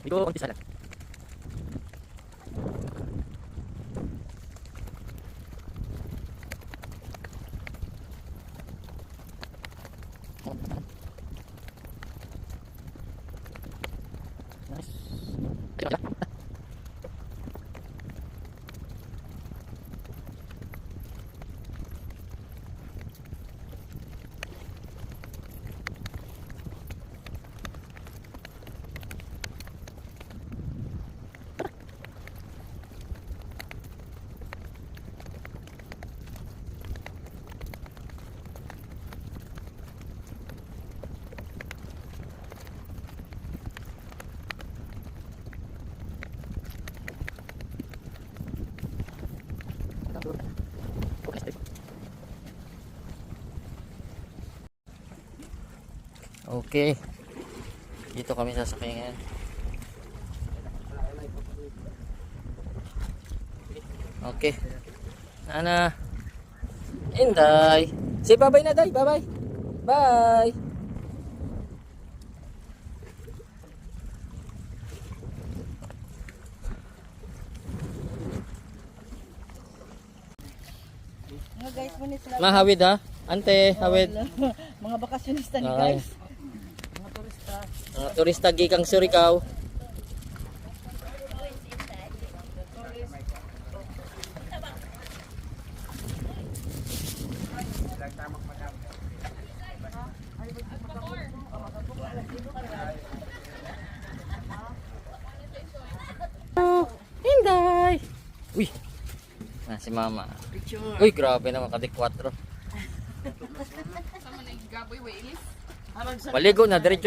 Dito, umpisa lang. Nice. Teka lang. Okay. Dito kami sasakay ngayon. Okay. Ana. Inday. Say bye-bye na, day. Bye-bye. Bye. Mga guys, muna sila. Mahawid ha. Ante, hawid. Mga bakasyonista ni Okay. guys. Mga turista. Mga turista gikang Surigao. Oh, Hinday. Uy. Si mama. Picture. Uy, grabe naman kadi 4. Harag sa Maligo na diretso.